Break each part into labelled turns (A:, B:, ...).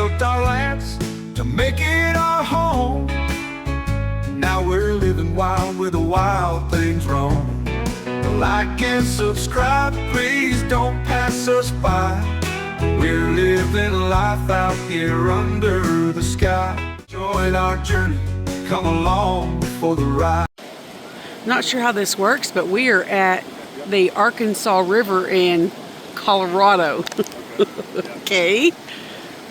A: built our lands to make it our home. Now we're living wild where the wild things roam. Like and subscribe, please don't pass us by. We're living life out here under the sky. Join our journey, come along for the ride.
B: Not sure how this works, but we are at the Arkansas River in Colorado. Okay.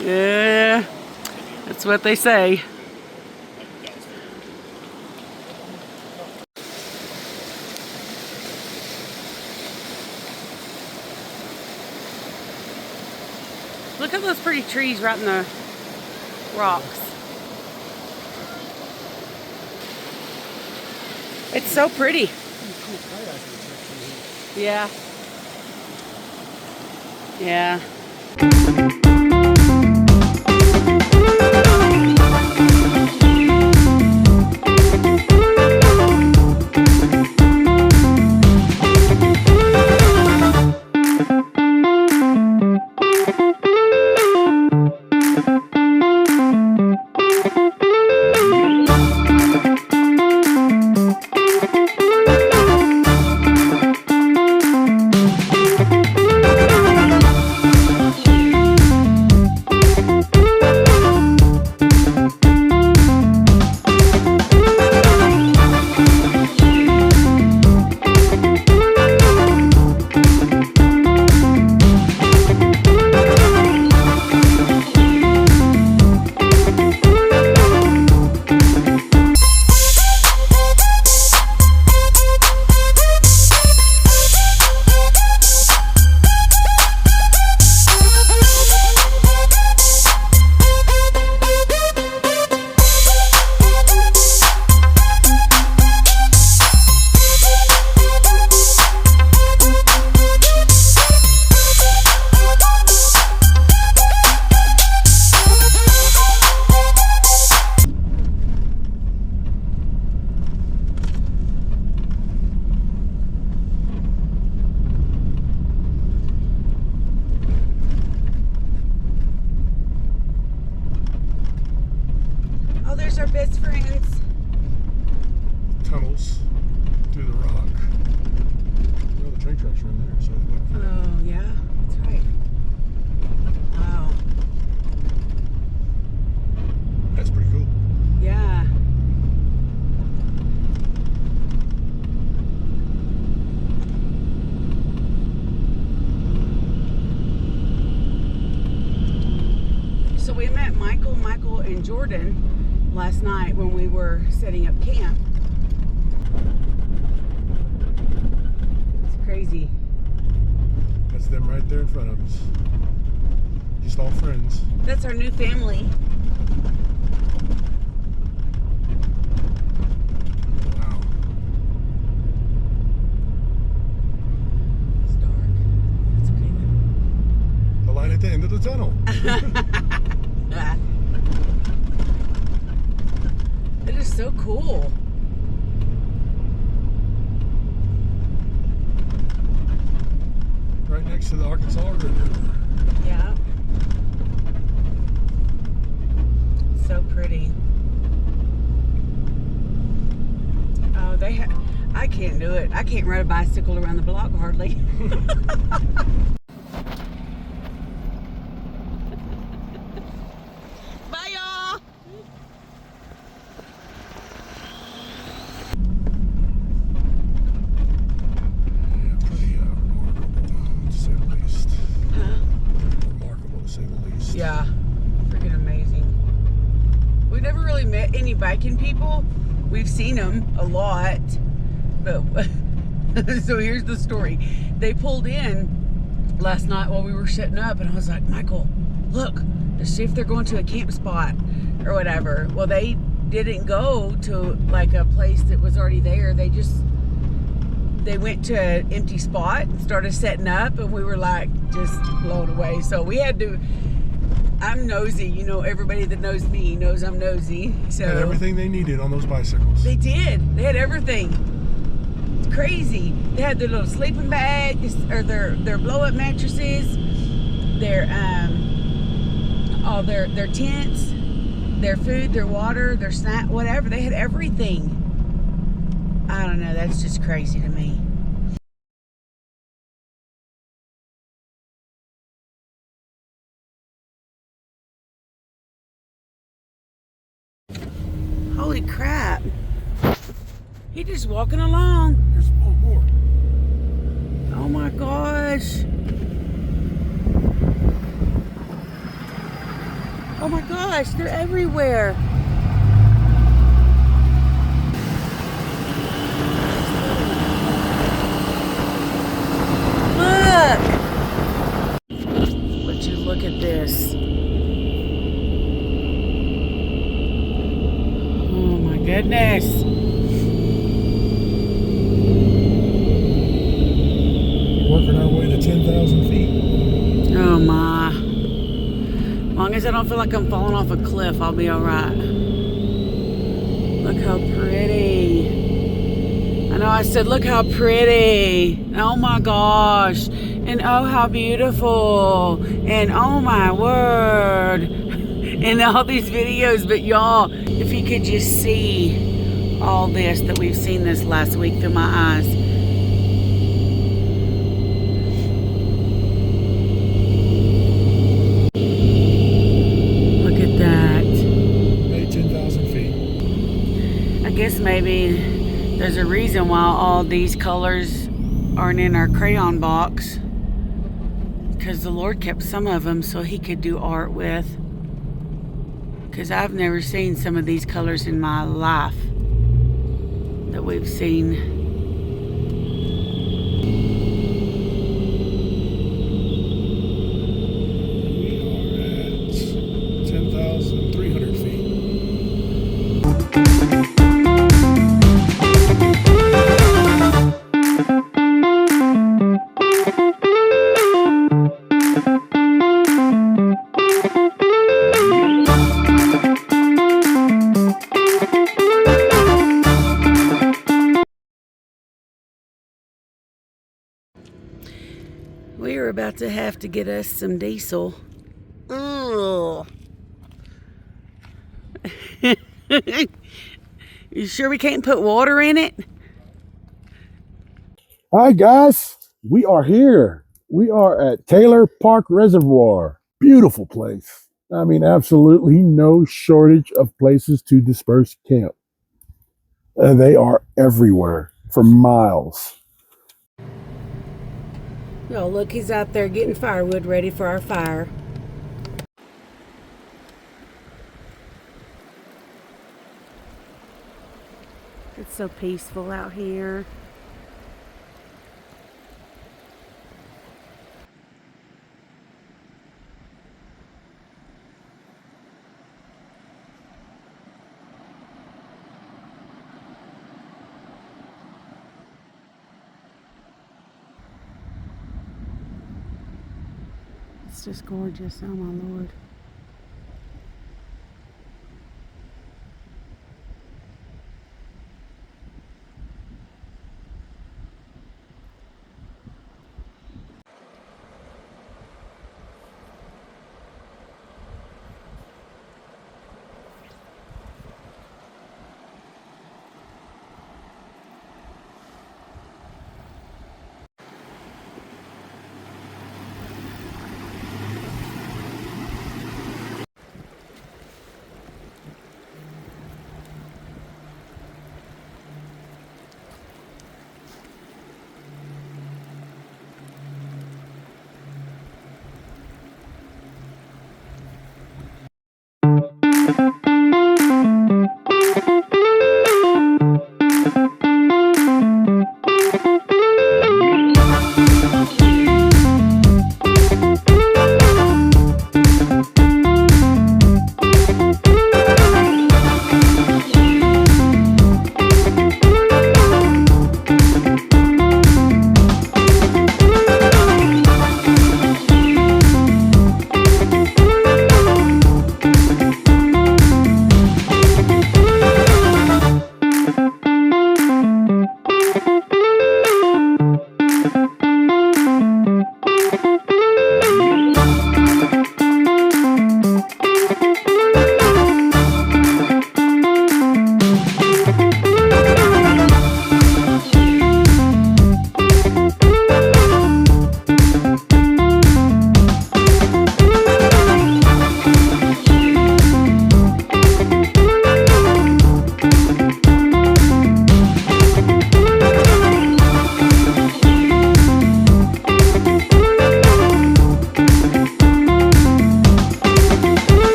B: Yeah, that's what they say. Look at those pretty trees right in the rocks. It's so pretty. Yeah. Yeah. There's our best friends.
C: Tunnels through the rock. Well, the train tracks are in there, so.
B: Oh, yeah, that's right. Wow.
C: That's pretty cool.
B: Yeah. So we met Michael, and Jordan last night when we were setting up camp. It's crazy.
C: That's them right there in front of us. Just all friends.
B: That's our new family.
C: Wow.
B: It's dark. It's okay
C: The light at the end of the tunnel.
B: It is so cool.
C: Right next to the Arkansas River.
B: Yeah. So pretty. Oh, I can't do it. I can't ride a bicycle around the block hardly. Bye, y'all.
C: Yeah, pretty remarkable, to say the least. Remarkable, to say the least.
B: Yeah, freaking amazing. We've never really met any biking people. We've seen them a lot, but so here's the story. They pulled in last night while we were setting up, and I was like, Michael, look, let's see if they're going to a camp spot or whatever. Well, they didn't go to like a place that was already there. They went to an empty spot and started setting up, and we were like just blown away. So we had to. I'm nosy, you know. Everybody that knows me knows I'm nosy. So
C: Had everything they needed on those bicycles.
B: they did. They had everything. It's crazy. They had their little sleeping bags, or their blow-up mattresses, their all their tents, their food, their water, their snack, whatever. They had everything. I don't know. That's just crazy to me. Holy crap. He just walking along.
C: There's one more.
B: Oh my gosh. Oh my gosh, they're everywhere. Look. Would you look at this? Oh my goodness.
C: Working our way to 10,000 feet.
B: Oh my. As long as I don't feel like I'm falling off a cliff, I'll be alright. Look how pretty. I know I said, look how pretty. Oh my gosh. And oh, how beautiful. And oh my word. And all these videos, but y'all, if you could just see all this that we've seen this last week through my eyes. Look at that.
C: Maybe 10,000 feet.
B: I guess maybe there's a reason why all these colors aren't in our crayon box. Because the Lord kept some of them so he could do art with. Because I've never seen some of these colors in my life that we've seen.
C: We are at 10,300 feet.
B: We are about to have to get us some diesel. Ugh. You sure we can't put water in it?
C: Hi guys, we are here. We are at Taylor Park Reservoir. Beautiful place. I mean, absolutely no shortage of places to disperse camp. They are everywhere for miles.
B: Oh, look, he's out there getting firewood ready for our fire. It's so peaceful out here. It's just gorgeous, oh my Lord.